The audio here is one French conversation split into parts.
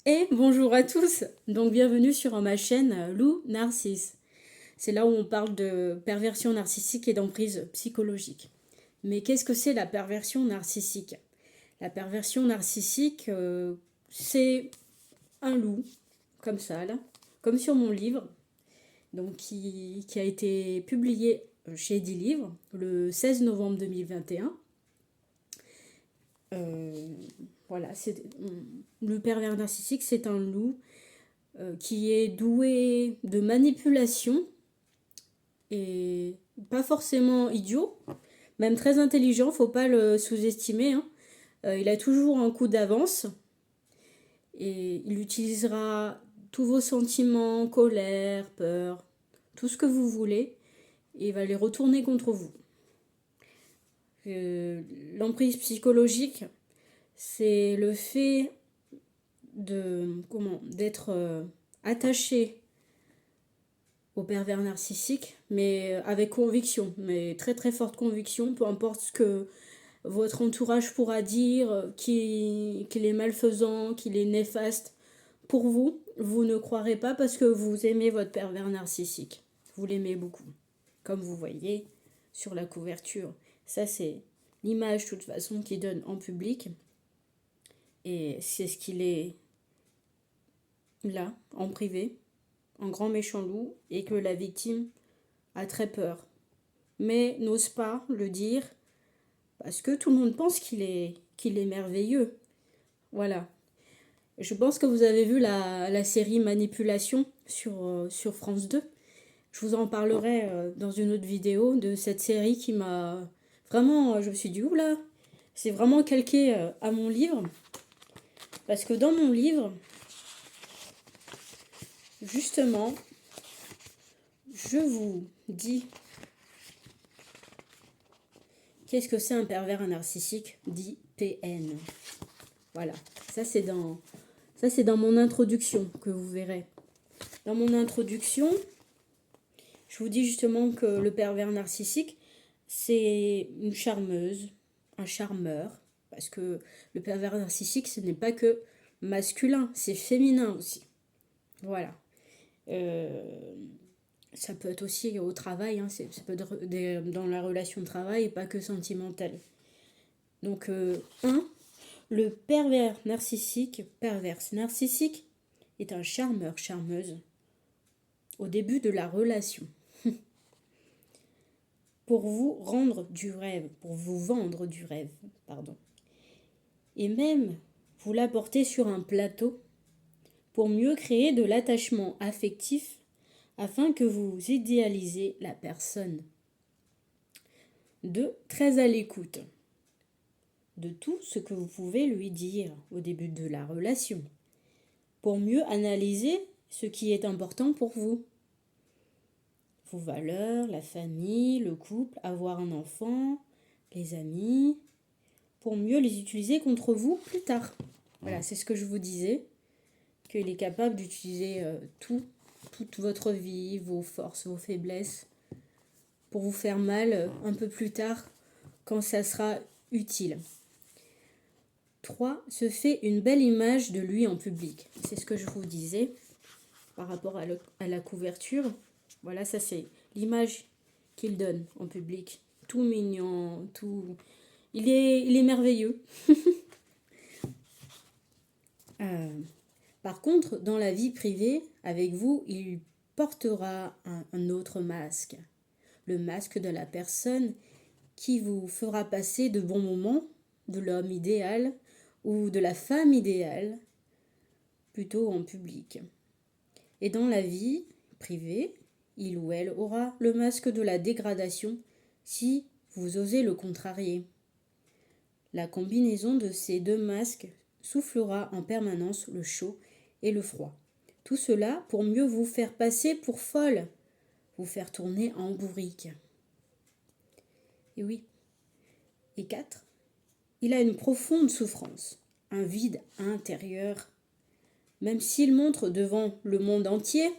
Et bonjour à tous, donc bienvenue sur ma chaîne Lou Narcisse. C'est là où on parle de perversion narcissique et d'emprise psychologique. Mais qu'est-ce que c'est la perversion narcissique? La perversion narcissique, c'est un loup, comme ça là, comme sur mon livre, donc qui a été publié chez Eddy Livre le 16 novembre 2021. Euh, voilà, le pervers narcissique, c'est un loup qui est doué de manipulation et pas forcément idiot, même très intelligent, faut pas le sous-estimer, hein. Il a toujours un coup d'avance et il utilisera tous vos sentiments, colère, peur, tout ce que vous voulez, et il va les retourner contre vous. L'emprise psychologique, c'est le fait d'être attaché au pervers narcissique, mais avec conviction, mais très très forte conviction, peu importe ce que votre entourage pourra dire, qu'il est malfaisant, qu'il est néfaste. Pour vous, vous ne croirez pas parce que vous aimez votre pervers narcissique. Vous l'aimez beaucoup. Comme vous voyez sur la couverture. Ça, c'est l'image, de toute façon, qu'il donne en public. Et c'est ce qu'il est là, en privé, en grand méchant loup, et que la victime a très peur. Mais n'ose pas le dire parce que tout le monde pense qu'il est merveilleux. Voilà. Je pense que vous avez vu la série Manipulation sur France 2. Je vous en parlerai dans une autre vidéo de cette série qui m'a vraiment, je me suis dit, oula, c'est vraiment calqué à mon livre. Parce que dans mon livre, justement, je vous dis qu'est-ce que c'est un pervers narcissique, dit PN. Voilà, ça c'est dans mon introduction que vous verrez. Dans mon introduction, je vous dis justement que le pervers narcissique, c'est une charmeuse, un charmeur, parce que le pervers narcissique, ce n'est pas que masculin, c'est féminin aussi. Voilà. Euh, Ça peut être aussi au travail, hein, ça peut être dans la relation de travail et pas que sentimentale. Donc, le pervers narcissique, perverse narcissique, est un charmeur, charmeuse au début de la relation. Pour vous rendre du rêve, pour vous vendre du rêve, pardon. Et même vous l'apporter sur un plateau pour mieux créer de l'attachement affectif afin que vous idéalisez la personne. 2. Très à l'écoute de tout ce que vous pouvez lui dire au début de la relation pour mieux analyser ce qui est important pour vous. Vos valeurs, la famille, le couple, avoir un enfant, les amis, pour mieux les utiliser contre vous plus tard. Voilà, c'est ce que je vous disais, qu'il est capable d'utiliser toute votre vie, vos forces, vos faiblesses, pour vous faire mal un peu plus tard quand ça sera utile. 3. Se fait une belle image de lui en public. C'est ce que je vous disais par rapport à la couverture. Voilà, ça c'est l'image qu'il donne en public. Tout mignon, tout... Il est merveilleux. Par contre, dans la vie privée, avec vous, il portera un autre masque. Le masque de la personne qui vous fera passer de bons moments, de l'homme idéal ou de la femme idéale, plutôt en public. Et dans la vie privée, il ou elle aura le masque de la dégradation si vous osez le contrarier. La combinaison de ces deux masques soufflera en permanence le chaud et le froid. Tout cela pour mieux vous faire passer pour folle, vous faire tourner en bourrique. Et oui. Et 4. Il a une profonde souffrance, un vide intérieur. Même s'il montre devant le monde entier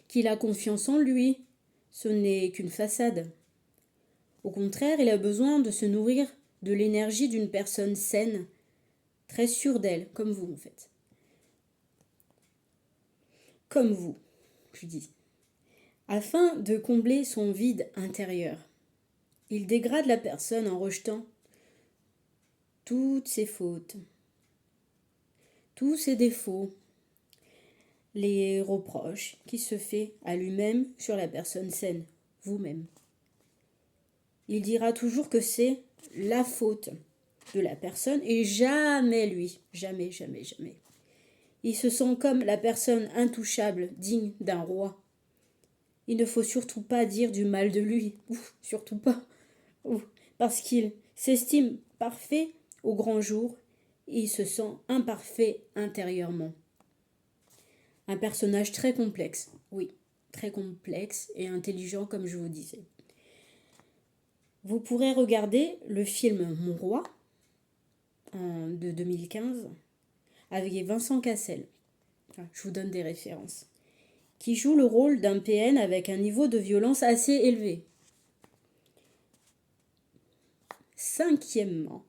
qu'il a confiance en lui, ce n'est qu'une façade. Au contraire, il a besoin de se nourrir de l'énergie d'une personne saine, très sûre d'elle, comme vous en fait. comme vous, je dis, afin de combler son vide intérieur. Il dégrade la personne en rejetant toutes ses fautes, tous ses défauts, les reproches qu'il se fait à lui-même sur la personne saine, vous-même. Il dira toujours que c'est la faute de la personne et jamais lui, jamais, jamais, jamais. Il se sent comme la personne intouchable, digne d'un roi. Il ne faut surtout pas dire du mal de lui, surtout pas, parce qu'il s'estime parfait au grand jour et il se sent imparfait intérieurement. Un personnage très complexe, oui, très complexe et intelligent comme je vous disais. Vous pourrez regarder le film Mon Roi de 2015 avec Vincent Cassel. Enfin, je vous donne des références. Qui joue le rôle d'un PN avec un niveau de violence assez élevé. Cinquièmement,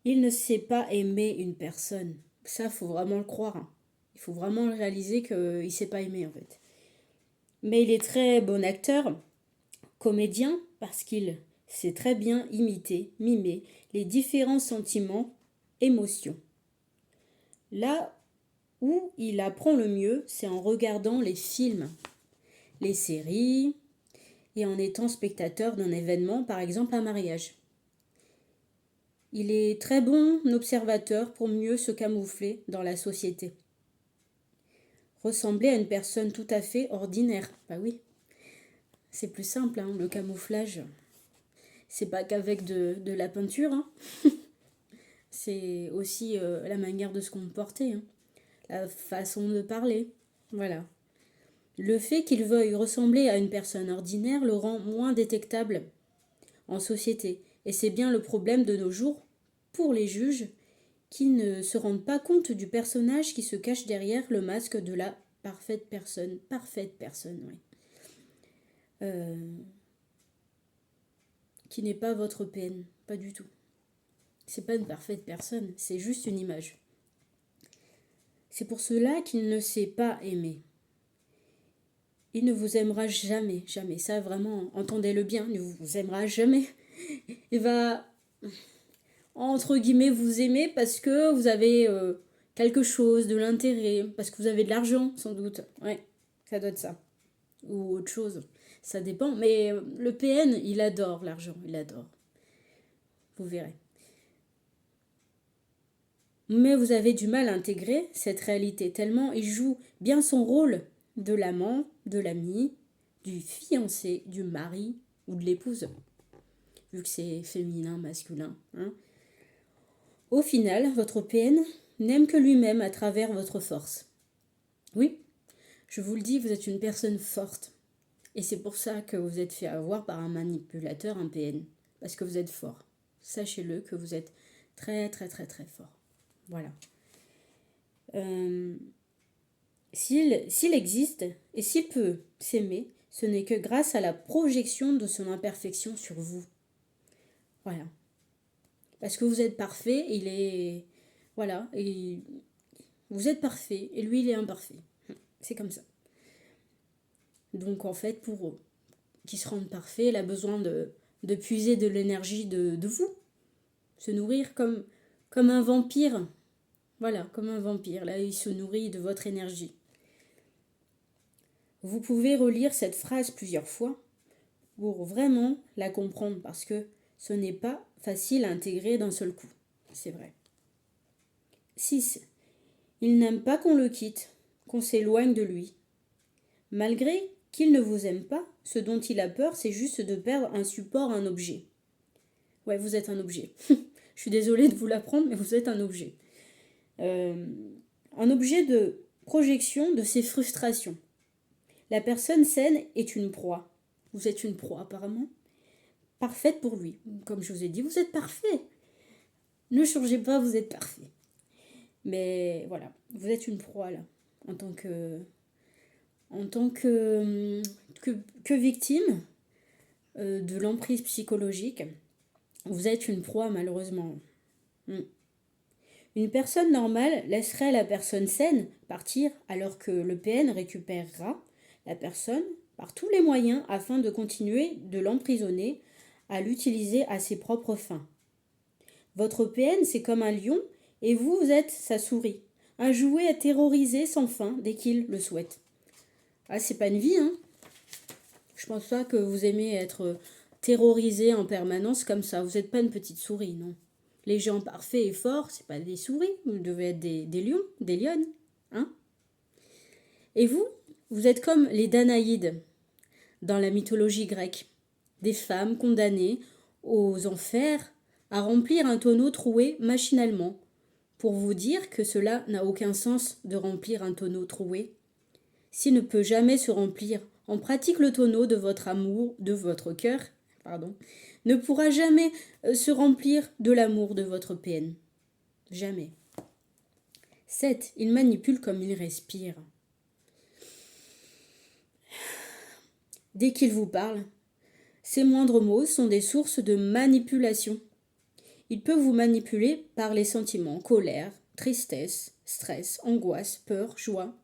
il ne sait pas aimer une personne. Ça, il faut vraiment le croire. Hein. Il faut vraiment réaliser qu'il ne sait pas aimer en fait. Mais il est très bon acteur, comédien, parce qu'il sait très bien imiter, mimer les différents sentiments, émotions. Là où il apprend le mieux, c'est en regardant les films, les séries et en étant spectateur d'un événement, par exemple un mariage. Il est très bon observateur pour mieux se camoufler dans la société. Ressembler à une personne tout à fait ordinaire, bah oui, c'est plus simple, hein, le camouflage. C'est pas qu'avec de la peinture, hein. C'est aussi la manière de se comporter, hein. La façon de parler, voilà. Le fait qu'il veuille ressembler à une personne ordinaire le rend moins détectable en société. Et c'est bien le problème de nos jours pour les juges qui ne se rendent pas compte du personnage qui se cache derrière le masque de la parfaite personne. Parfaite personne, oui. Qui n'est pas votre peine, pas du tout. C'est pas une parfaite personne, c'est juste une image. C'est pour cela qu'il ne sait pas aimer. Il ne vous aimera jamais, jamais. Ça, vraiment, entendez-le bien, il ne vous aimera jamais. Il va, entre guillemets, vous aimer parce que vous avez quelque chose, de l'intérêt, parce que vous avez de l'argent, sans doute. Ouais, ça doit être ça. Ou autre chose. Ça dépend. Mais le PN, il adore l'argent, il adore. Vous verrez. Mais vous avez du mal à intégrer cette réalité, tellement il joue bien son rôle de l'amant, de l'ami, du fiancé, du mari ou de l'épouse, vu que c'est féminin, masculin. Hein. Au final, votre PN n'aime que lui-même à travers votre force. Oui, je vous le dis, vous êtes une personne forte. Et c'est pour ça que vous êtes fait avoir par un manipulateur, un PN. Parce que vous êtes fort. Sachez-le que vous êtes très très très très fort. Voilà. S'il existe et s'il peut s'aimer, ce n'est que grâce à la projection de son imperfection sur vous. Voilà. Parce que vous êtes parfait, il est... Voilà. Et vous êtes parfait et lui, il est imparfait. C'est comme ça. Donc en fait, pour qu'il se rende parfait, il a besoin de puiser de l'énergie de vous. Se nourrir comme un vampire. Voilà, comme un vampire. Là, il se nourrit de votre énergie. Vous pouvez relire cette phrase plusieurs fois pour vraiment la comprendre parce que ce n'est pas facile à intégrer d'un seul coup. C'est vrai. 6. Il n'aime pas qu'on le quitte, qu'on s'éloigne de lui. Malgré qu'il ne vous aime pas, ce dont il a peur, c'est juste de perdre un support, un objet. Ouais, vous êtes un objet. Je suis désolée de vous l'apprendre, mais vous êtes un objet. Un objet de projection de ses frustrations. La personne saine est une proie. Vous êtes une proie apparemment. Parfaite pour lui. Comme je vous ai dit, vous êtes parfait. Ne changez pas, vous êtes parfait. Mais voilà, vous êtes une proie là. En tant que victime de l'emprise psychologique, vous êtes une proie malheureusement. Une personne normale laisserait la personne saine partir alors que le PN récupérera la personne par tous les moyens afin de continuer de l'emprisonner, à l'utiliser à ses propres fins. Votre PN, c'est comme un lion et vous êtes sa souris, un jouet à terroriser sans fin dès qu'il le souhaite. Ah, c'est pas une vie, hein. Je pense pas que vous aimez être terrorisé en permanence comme ça. Vous n'êtes pas une petite souris, non. Les gens parfaits et forts, c'est pas des souris. Vous devez être des lions, des lionnes, hein. Et vous, vous êtes comme les Danaïdes dans la mythologie grecque. Des femmes condamnées aux enfers à remplir un tonneau troué machinalement. Pour vous dire que cela n'a aucun sens de remplir un tonneau troué. S'il ne peut jamais se remplir, en pratique le tonneau de votre amour, de votre cœur, ne pourra jamais se remplir de l'amour de votre PN. Jamais. 7. Il manipule comme il respire. Dès qu'il vous parle, ses moindres mots sont des sources de manipulation. Il peut vous manipuler par les sentiments, colère, tristesse, stress, angoisse, peur, joie.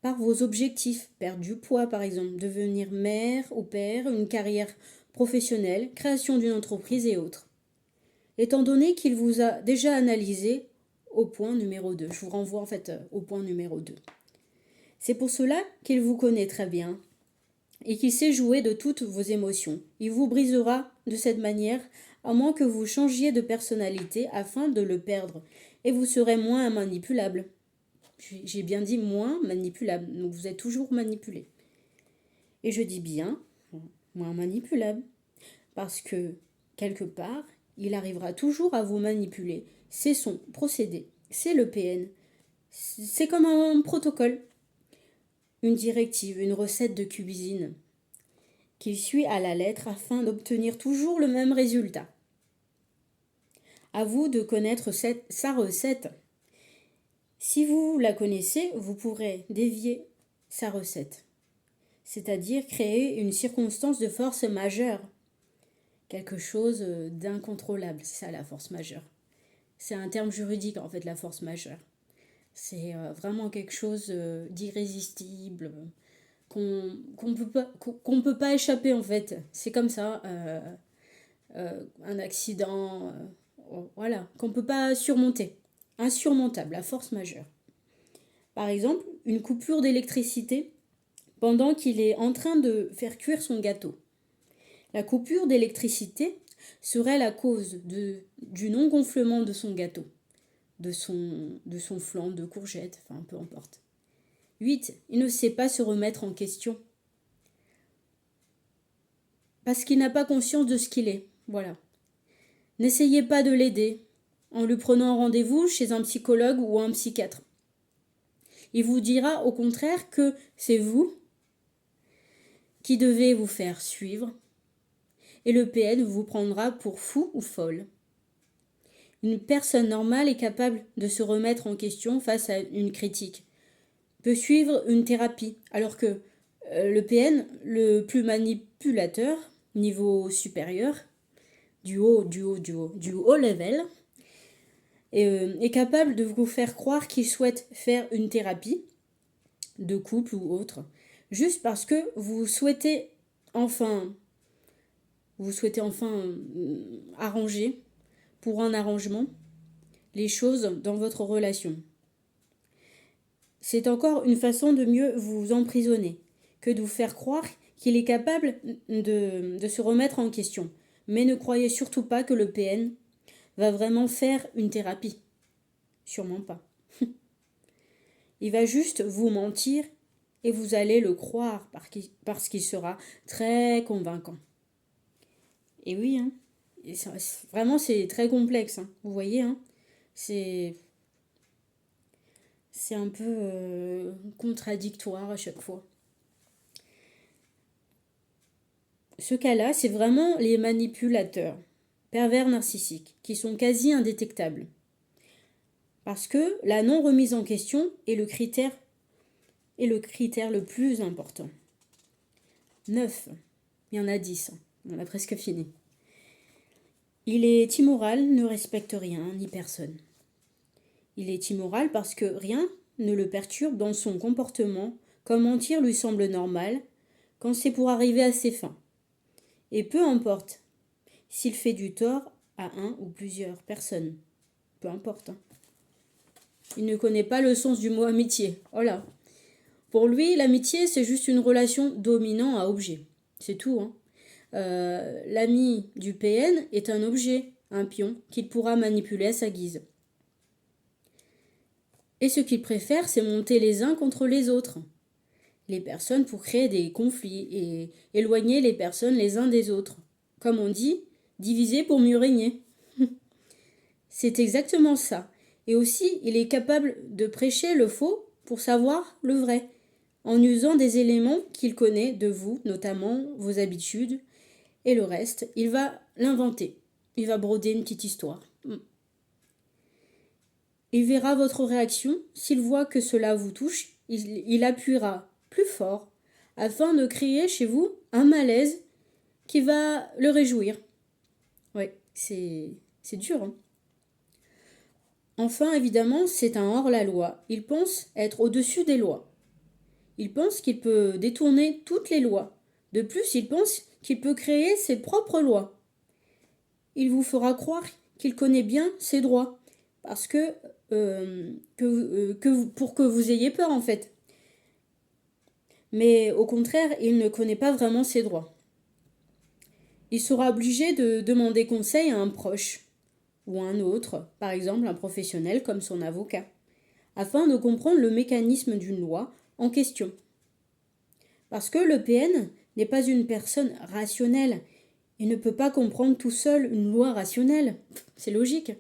Par vos objectifs, perdre du poids par exemple, devenir mère ou père, une carrière professionnelle, création d'une entreprise et autres. Étant donné qu'il vous a déjà analysé au point numéro 2, je vous renvoie en fait au point numéro 2. C'est pour cela qu'il vous connaît très bien et qu'il sait jouer de toutes vos émotions. Il vous brisera de cette manière à moins que vous changiez de personnalité afin de le perdre et vous serez moins manipulable. J'ai bien dit moins manipulable, donc vous êtes toujours manipulé. Et je dis bien moins manipulable, parce que quelque part, il arrivera toujours à vous manipuler. C'est son procédé, c'est le PN. C'est comme un protocole, une directive, une recette de cuisine qu'il suit à la lettre afin d'obtenir toujours le même résultat. À vous de connaître sa recette. Si vous la connaissez, vous pourrez dévier sa recette, c'est-à-dire créer une circonstance de force majeure, quelque chose d'incontrôlable, c'est ça la force majeure. C'est un terme juridique en fait, la force majeure. C'est vraiment quelque chose d'irrésistible, qu'on peut pas échapper en fait. C'est comme ça, un accident, voilà, qu'on peut pas surmonter. Insurmontable, la force majeure. Par exemple, une coupure d'électricité pendant qu'il est en train de faire cuire son gâteau. La coupure d'électricité serait la cause du non-gonflement de son gâteau, de son flan de courgettes, enfin peu importe. 8. Il ne sait pas se remettre en question. Parce qu'il n'a pas conscience de ce qu'il est. Voilà. N'essayez pas de l'aider en lui prenant rendez-vous chez un psychologue ou un psychiatre. Il vous dira au contraire que c'est vous qui devez vous faire suivre et le PN vous prendra pour fou ou folle. Une personne normale est capable de se remettre en question face à une critique, peut suivre une thérapie, alors que le PN, le plus manipulateur, niveau supérieur, du haut level, est capable de vous faire croire qu'il souhaite faire une thérapie de couple ou autre, juste parce que vous souhaitez enfin arranger, pour un arrangement, les choses dans votre relation. C'est encore une façon de mieux vous emprisonner que de vous faire croire qu'il est capable de se remettre en question. Mais ne croyez surtout pas que le PN va vraiment faire une thérapie. Sûrement pas. Il va juste vous mentir et vous allez le croire parce qu'il sera très convaincant. Et oui, hein. Vraiment c'est très complexe, hein. Vous voyez, hein. C'est un peu contradictoire à chaque fois. Ce cas-là, c'est vraiment les manipulateurs, pervers narcissiques, qui sont quasi indétectables. Parce que la non-remise en question est le critère le plus important. 9. Il y en a 10. On a presque fini. Il est immoral, ne respecte rien ni personne. Il est immoral parce que rien ne le perturbe dans son comportement, comme mentir lui semble normal, quand c'est pour arriver à ses fins. Et peu importe s'il fait du tort à un ou plusieurs personnes. Peu importe. Il ne connaît pas le sens du mot amitié. Oh là. Pour lui, l'amitié, c'est juste une relation dominant à objet. C'est tout. L'ami du PN est un objet, un pion, qu'il pourra manipuler à sa guise. Et ce qu'il préfère, c'est monter les uns contre les autres. Les personnes pour créer des conflits et éloigner les personnes les uns des autres. Comme on dit, diviser pour mieux régner. C'est exactement ça. Et aussi, il est capable de prêcher le faux pour savoir le vrai, en usant des éléments qu'il connaît de vous, notamment vos habitudes, et le reste, il va l'inventer. Il va broder une petite histoire. Il verra votre réaction. S'il voit que cela vous touche, il appuiera plus fort afin de créer chez vous un malaise qui va le réjouir. Ouais, c'est dur, hein. Enfin, évidemment, c'est un hors-la-loi. Il pense être au-dessus des lois. Il pense qu'il peut détourner toutes les lois. De plus, il pense qu'il peut créer ses propres lois. Il vous fera croire qu'il connaît bien ses droits, parce pour que vous ayez peur en fait. Mais au contraire, il ne connaît pas vraiment ses droits. Il sera obligé de demander conseil à un proche ou à un autre, par exemple un professionnel comme son avocat, afin de comprendre le mécanisme d'une loi en question. Parce que le PN n'est pas une personne rationnelle. Il ne peut pas comprendre tout seul une loi rationnelle. C'est logique.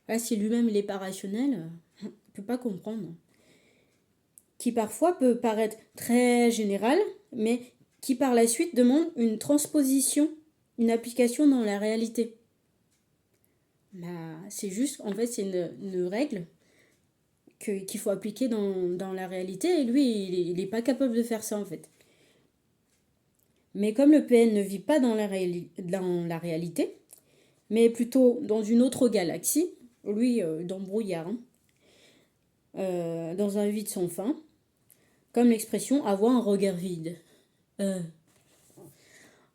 Là, si lui-même il n'est pas rationnel, il ne peut pas comprendre. Qui parfois peut paraître très général, mais qui par la suite demande une transposition, une application dans la réalité. C'est juste, en fait, c'est une règle qu'il faut appliquer dans la réalité, et lui, il n'est pas capable de faire ça, en fait. Mais comme le PN ne vit pas dans la réalité, mais plutôt dans une autre galaxie, lui, dans le brouillard, dans un vide sans fin, comme l'expression avoir un regard vide.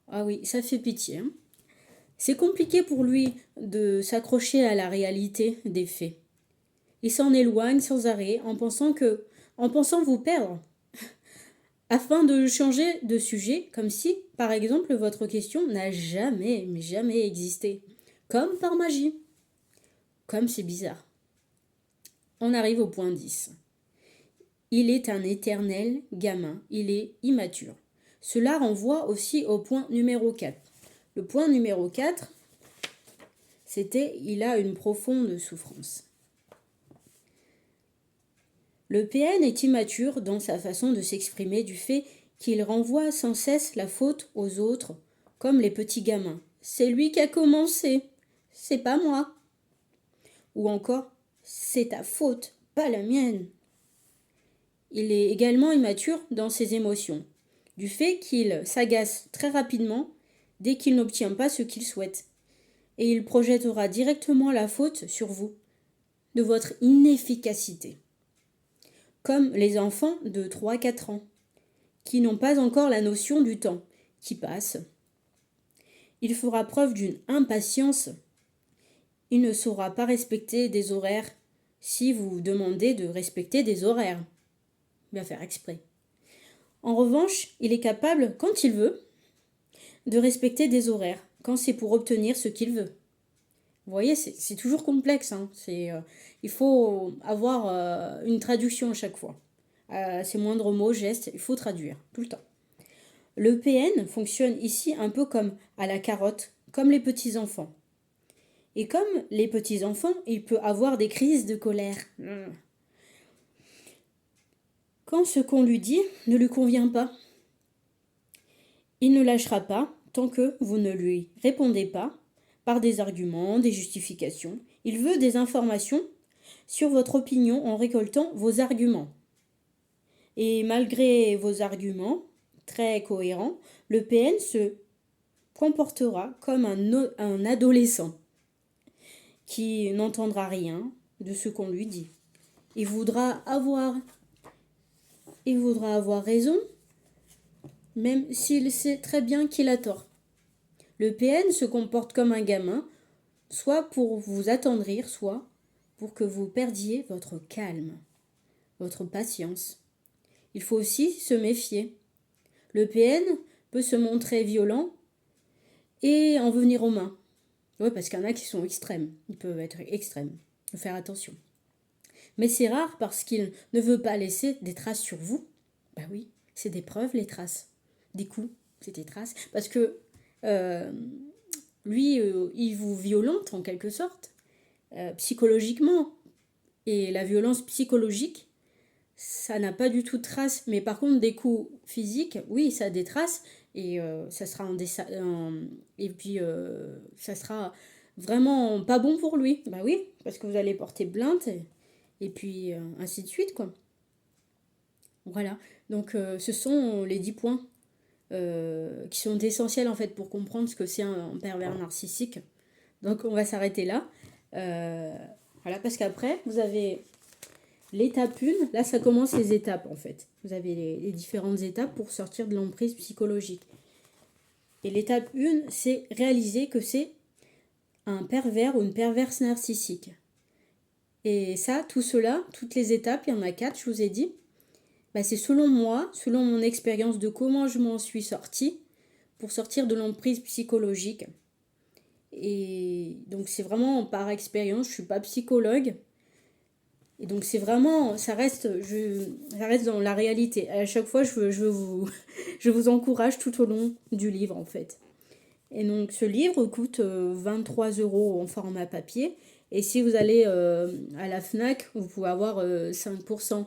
Ah oui, ça fait pitié. Hein. C'est compliqué pour lui de s'accrocher à la réalité des faits. Il s'en éloigne sans arrêt en pensant vous perdre, afin de changer de sujet, comme si, par exemple, votre question n'a jamais, mais jamais existé, comme par magie. Comme c'est bizarre. On arrive au point 10. Il est un éternel gamin, il est immature. Cela renvoie aussi au point numéro 4. Le point numéro 4, c'était il a une profonde souffrance. Le PN est immature dans sa façon de s'exprimer du fait qu'il renvoie sans cesse la faute aux autres, comme les petits gamins. C'est lui qui a commencé, c'est pas moi. Ou encore, c'est ta faute, pas la mienne. Il est également immature dans ses émotions, du fait qu'il s'agace très rapidement dès qu'il n'obtient pas ce qu'il souhaite. Et il projettera directement la faute sur vous, de votre inefficacité. Comme les enfants de 3-4 ans, qui n'ont pas encore la notion du temps qui passe. Il fera preuve d'une impatience. Il ne saura pas respecter des horaires si vous demandez de respecter des horaires. Il va faire exprès. En revanche, il est capable, quand il veut, de respecter des horaires, quand c'est pour obtenir ce qu'il veut. Vous voyez, c'est toujours complexe. Hein. Il faut avoir une traduction à chaque fois. Ces moindres mots, gestes, il faut traduire, tout le temps. Le PN fonctionne ici un peu comme à la carotte, comme les petits-enfants. Et comme les petits-enfants, il peut avoir des crises de colère. Quand ce qu'on lui dit ne lui convient pas, il ne lâchera pas tant que vous ne lui répondez pas par des arguments, des justifications. Il veut des informations sur votre opinion en récoltant vos arguments. Et malgré vos arguments très cohérents, le PN se comportera comme un adolescent qui n'entendra rien, de ce qu'on lui dit. Il voudra avoir raison, même s'il sait très bien qu'il a tort. Le PN se comporte comme un gamin, soit pour vous attendrir, soit pour que vous perdiez votre calme, votre patience. Il faut aussi se méfier. Le PN peut se montrer violent et en venir aux mains. Oui, parce qu'il y en a qui sont extrêmes. Ils peuvent être extrêmes. Il faut faire attention. Mais c'est rare parce qu'il ne veut pas laisser des traces sur vous. Bah oui, c'est des preuves, les traces. Des coups, c'est des traces. Parce que lui, il vous violente en quelque sorte, psychologiquement. Et la violence psychologique, ça n'a pas du tout de traces. Mais par contre, des coups physiques, oui, ça a des traces. Et ça sera et puis ça sera vraiment pas bon pour lui. Bah oui, parce que vous allez porter plainte et puis ainsi de suite, quoi. Voilà. Donc ce sont les 10 points qui sont essentiels en fait pour comprendre ce que c'est un pervers narcissique. Donc on va s'arrêter là. Voilà, parce qu'après, vous avez l'étape 1, là ça commence les étapes en fait. Vous avez les différentes étapes pour sortir de l'emprise psychologique. Et l'étape 1, c'est réaliser que c'est un pervers ou une perverse narcissique. Et ça, tout cela, toutes les étapes, il y en a 4, je vous ai dit. Bah, c'est selon moi, selon mon expérience de comment je m'en suis sortie, pour sortir de l'emprise psychologique. Et donc c'est vraiment par expérience, je ne suis pas psychologue. Et donc c'est vraiment, ça reste dans la réalité. À chaque fois, je vous encourage tout au long du livre en fait. Et donc ce livre coûte 23 € en format papier. Et si vous allez à la FNAC, vous pouvez avoir 5%.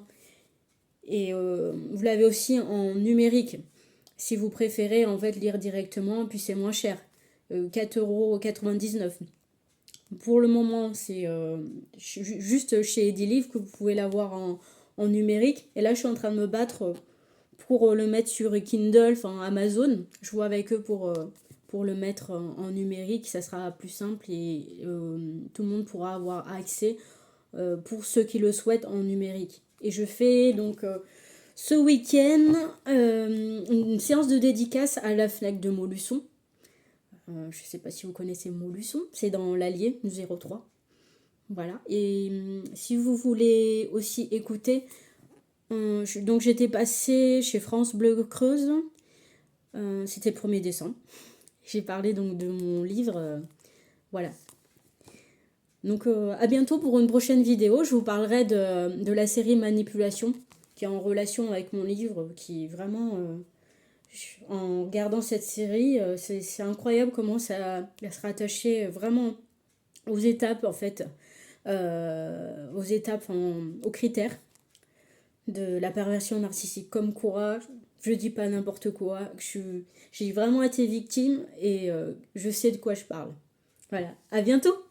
Et vous l'avez aussi en numérique. Si vous préférez en fait lire directement, puis c'est moins cher. 4,99 €. Pour le moment, c'est juste chez Edilivre que vous pouvez l'avoir en numérique. Et là, je suis en train de me battre pour le mettre sur Kindle, enfin Amazon. Je vois avec eux pour le mettre en numérique. Ça sera plus simple et tout le monde pourra avoir accès pour ceux qui le souhaitent en numérique. Et je fais donc ce week-end une séance de dédicace à la FNAC de Montluçon. Je ne sais pas si vous connaissez Montluçon, c'est dans l'Allier, 03. Voilà. Et si vous voulez aussi écouter, donc j'étais passée chez France Bleu Creuse, c'était le 1er décembre. J'ai parlé donc de mon livre, voilà. Donc à bientôt pour une prochaine vidéo. Je vous parlerai de la série Manipulation, qui est en relation avec mon livre, qui est vraiment... en regardant cette série, c'est incroyable comment ça va se rattacher vraiment aux étapes, en fait, aux critères de la perversion narcissique. Comme quoi, je dis pas n'importe quoi, j'ai vraiment été victime et je sais de quoi je parle. Voilà, à bientôt!